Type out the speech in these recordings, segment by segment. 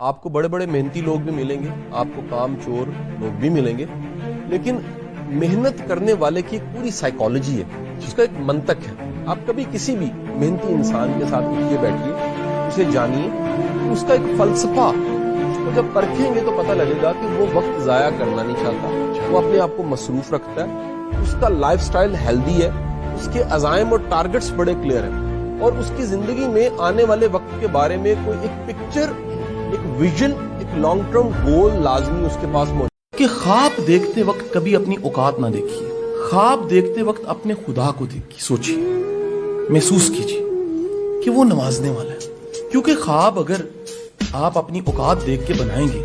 آپ کو بڑے بڑے محنتی لوگ بھی ملیں گے, آپ کو کام چور لوگ بھی ملیں گے, لیکن محنت کرنے والے کی ایک پوری سائیکالوجی ہے, اس کا ایک منطق ہے. آپ کبھی کسی بھی محنتی انسان کے ساتھ اٹھیے بیٹھیے, اسے جانیے, اس کا ایک فلسفہ اس کو جب پرکھیں گے تو پتہ لگے گا کہ وہ وقت ضائع کرنا نہیں چاہتا, وہ اپنے آپ کو مصروف رکھتا ہے, اس کا لائف سٹائل ہیلدی ہے, اس کے عزائم اور ٹارگٹس بڑے کلیئر ہیں, اور اس کی زندگی میں آنے والے وقت کے بارے میں کوئی ایک پکچر, ایک ویژن, ایک لانگ ٹرم گول لازمی اس کے پاس موجود ہے. کہ خواب دیکھتے وقت کبھی اپنی اوقات نہ دیکھیے, خواب دیکھتے وقت اپنے خدا کو سوچیے, محسوس کیجیے کہ وہ نوازنے والا ہے. کیونکہ خواب اگر آپ اپنی اوقات دیکھ کے بنائیں گے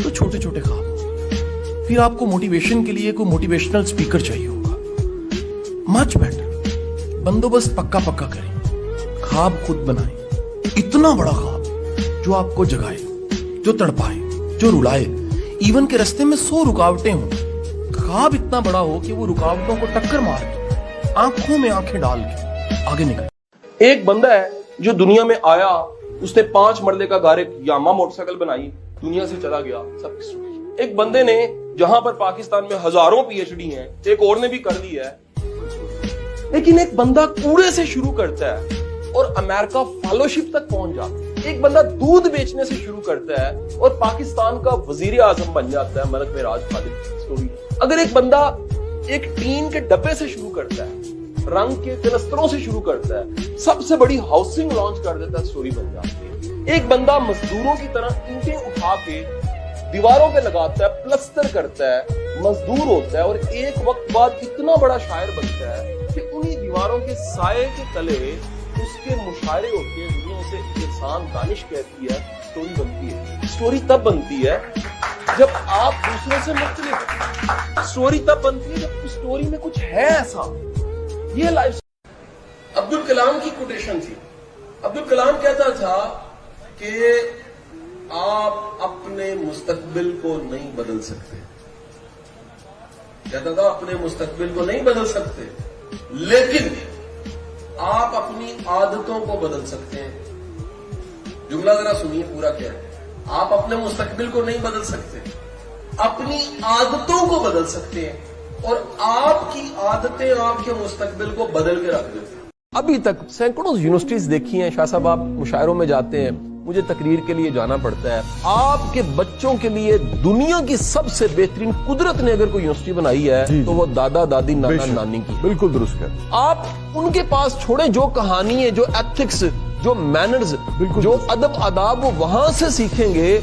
تو چھوٹے چھوٹے خواب, پھر آپ کو موٹیویشن کے لیے کوئی موٹیویشنل سپیکر چاہیے ہوگا. مچ بیٹر بندوبست پکا پکا کریں, خواب خود بنائیں, اتنا بڑا خواب جو آپ کو جگائے, جو تڑپائے, جو رلائے, ایون کے رستے میں 100 رکاوٹیں ہوں, خواب اتنا بڑا ہو کہ وہ رکاوٹوں کو ٹکر مار کے آنکھوں میں آنکھیں ڈال کے آگے نکل. ایک بندہ ہے جو دنیا میں آیا, اس نے 5 مرلے کا گھر, ایک یاما موٹر سائیکل بنائی, دنیا سے چلا گیا, سب کچھ. ایک بندے نے جہاں پر پاکستان میں ہزاروں پی ایچ ڈی ہیں, ایک اور نے بھی کر لی ہے, لیکن ایک بندہ کوڑے سے شروع کرتا ہے اور امریکہ فیلوشپ تک پہنچ جاتا ہے. ایک بندہ دودھ بیچنے سے شروع کرتا ہے اور پاکستان کا وزیر اعظم بن جاتا ہے. ملک معراج خالد سٹوری. اگر ایک بندہ ایک ٹین کے ڈبے سے شروع کرتا ہے, رنگ کے کلستروں سے شروع کرتا ہے, سب سے بڑی ہاؤسنگ لانچ کر دیتا ہے, سٹوری بن جاتی ہے. ایک بندہ مزدوروں کی طرح اینٹیں اٹھا کے دیواروں پہ لگاتا ہے, پلسٹر کرتا ہے, مزدور ہوتا ہے, اور ایک وقت بعد اتنا بڑا شاعر بنتا ہے کہ انہی دیواروں کے سائے کے تلے اس کے مشاعرے ہوتے ہیں. دنیا اسے انسان دانش کہتی ہے. سٹوری بنتی ہے. سٹوری تب بنتی ہے جب آپ دوسروں سے مختلف, سٹوری تب بنتی ہے جب سٹوری میں کچھ ہے ایسا. یہ لائف. عبدالکلام کی کوٹیشن تھی. عبدالکلام کہتا تھا کہ آپ اپنے مستقبل کو نہیں بدل سکتے. کہتا تھا اپنے مستقبل کو نہیں بدل سکتے, لیکن آپ اپنی عادتوں کو بدل سکتے ہیں. جملہ ذرا سنیے پورا کیا ہے. آپ اپنے مستقبل کو نہیں بدل سکتے, اپنی عادتوں کو بدل سکتے ہیں, اور آپ کی عادتیں آپ کے مستقبل کو بدل کے رکھ دیتے ہیں. ابھی تک سینکڑوں یونیورسٹیز دیکھی ہیں شاہ صاحب, آپ مشاعروں میں جاتے ہیں, مجھے تقریر کے لیے جانا پڑتا ہے. آپ کے بچوں کے لیے دنیا کی سب سے بہترین, قدرت نے اگر کوئی یونیورسٹی بنائی ہے تو وہ دادا دادی نانا نانی کی. بالکل درست ہے. آپ ان کے پاس چھوڑیں, جو کہانی ہے, جو ایتھکس, جو مینرز, جو ادب آداب وہ وہاں سے سیکھیں گے,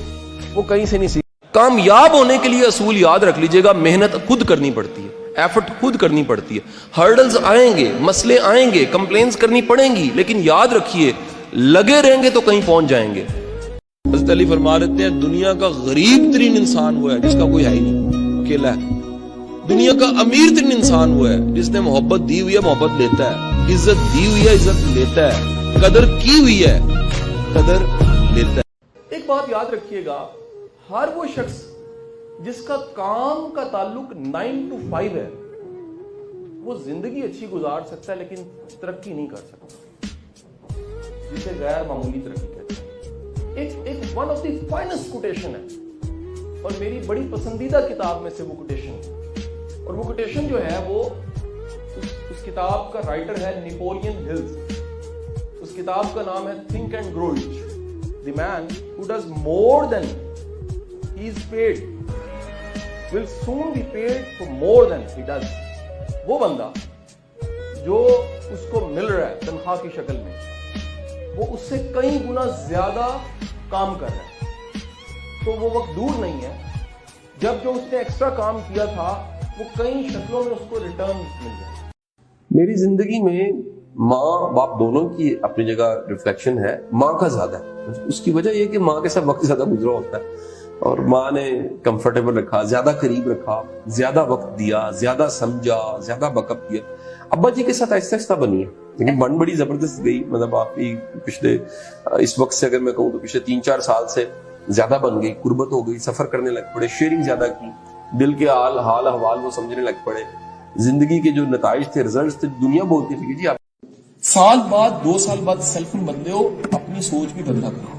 وہ کہیں سے نہیں سیکھیں. کامیاب ہونے کے لیے اصول یاد رکھ لیجئے گا, محنت خود کرنی پڑتی ہے, ایفرٹ خود کرنی پڑتی ہے. ہرڈلز آئیں گے, مسئلے آئیں گے, کمپلینز کرنی پڑیں گی, لیکن یاد رکھیے لگے رہیں گے تو کہیں پہنچ جائیں گے. حضرت علی فرما رہتے ہیں دنیا کا غریب ترین انسان وہ ہے جس کا کوئی ہے ہی نہیں, اکیلا ہے. دنیا کا امیر ترین انسان وہ ہے جس نے محبت دی ہوئی ہے, محبت لیتا ہے, عزت دی ہوئی ہے, عزت لیتا ہے, قدر کی ہوئی ہے, قدر لیتا ہے. ایک بات یاد رکھیے گا, ہر وہ شخص جس کا کام کا تعلق 9 to 5 ہے, وہ زندگی اچھی گزار سکتا ہے لیکن ترقی نہیں کر سکتا, جسے غیر معمولی ترقی کہتے ہیں. ایک one of the finest quotation ہے, اور میری بڑی پسندیدہ کتاب میں سے وہ کوٹیشن ہے. اور وہ کوٹیشن جو ہے وہ اس کتاب کا رائٹر ہے نیپولین ہلز. اس کتاب کا نام ہے think and grow rich. The man who does more than he is paid will soon be paid for more than he does. وہ بندہ جو اس کو مل رہا ہے تنخواہ کی شکل میں, وہ اس سے کئی گنا زیادہ کام کر رہا ہے. تو وہ وقت دور نہیں ہے جب جو اس نے ایکسٹرا کام کیا تھا وہ کئی شکلوں میں اس کو ریٹرن مل جائے. میری زندگی میں ماں باپ دونوں کی اپنی جگہ ریفلیکشن ہے. ماں کا زیادہ ہے, اس کی وجہ یہ کہ ماں کے ساتھ وقت زیادہ گزرا ہوتا ہے, اور ماں نے کمفرٹیبل رکھا, زیادہ قریب رکھا, زیادہ وقت دیا, زیادہ سمجھا, زیادہ بیک اپ کیا. ابا جی کے ساتھ آہستہ آہستہ بنی ہے, لیکن بن بڑی زبردست گئی. مطلب آپ کی پچھلے اس وقت سے اگر میں کہوں تو پچھلے 3-4 سال سے زیادہ بن گئی, قربت ہو گئی, سفر کرنے لگ پڑے, شیئرنگ زیادہ کی, دل کے حال احوال وہ سمجھنے لگ پڑے. زندگی کے جو نتائج تھے, رزلٹس تھے, دنیا بولتی تھی کہ جی آپ سال بعد 2 سال بعد سیلف بندے ہو, اپنی سوچ بھی بدلا کرو.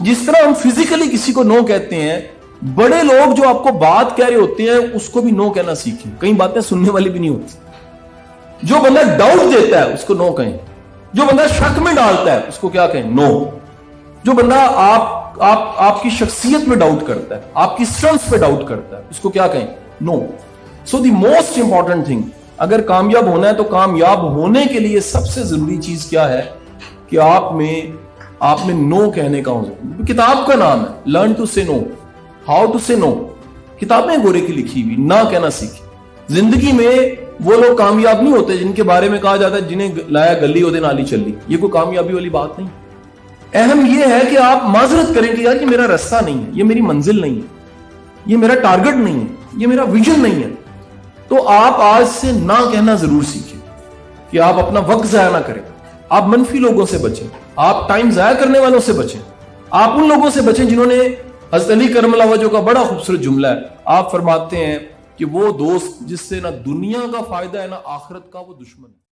جس طرح ہم فزیکلی کسی کو نو کہتے ہیں، بڑے لوگ جو آپ کو بات کہہ رہے ہوتے ہیں اس کو بھی نو کہنا سیکھیں. کئی باتیں سننے والی بھی نہیں ہوتی. جو بندہ ڈاؤٹ دیتا ہے اس کو نو کہیں. جو بندہ شک میں ڈالتا ہے اس کو کیا کہیں؟ نو. جو بندہ آپ کی شخصیت میں ڈاؤٹ کرتا ہے، آپ کی اسٹرنگتھ پہ ڈاؤٹ کرتا ہے، اس کو کیا کہیں؟ نو. سو دی موسٹ امپورٹنٹ تھنگ، اگر کامیاب ہونا ہے تو کامیاب ہونے کے لیے سب سے ضروری چیز کیا ہے کہ آپ میں نو کہنے کا ہو. کتاب کا نام ہے لرن ٹو سے نو، ہاؤ ٹو سے نو. کتابیں گورے کی لکھی ہوئی، نہ کہنا سیکھیں. زندگی میں وہ لوگ کامیاب نہیں ہوتے جن کے بارے میں کہا جاتا ہے جنہیں لایا گلی ہوتے نالی چلی. یہ کوئی کامیابی والی بات نہیں. اہم یہ ہے کہ آپ معذرت کریں کہ یار یہ میرا راستہ نہیں ہے، یہ میری منزل نہیں ہے، یہ میرا ٹارگٹ نہیں ہے، یہ میرا ویژن نہیں ہے. تو آپ آج سے نہ کہنا ضرور سیکھیں کہ آپ اپنا وقت ضائع نہ کریں. آپ منفی لوگوں سے بچیں، آپ ٹائم ضائع کرنے والوں سے بچیں. آپ ان لوگوں سے بچیں جنہوں نے، حضرت علی کرم اللہ وجہہ کا بڑا خوبصورت جملہ ہے، آپ فرماتے ہیں کہ وہ دوست جس سے نہ دنیا کا فائدہ ہے نہ آخرت کا، وہ دشمن ہے.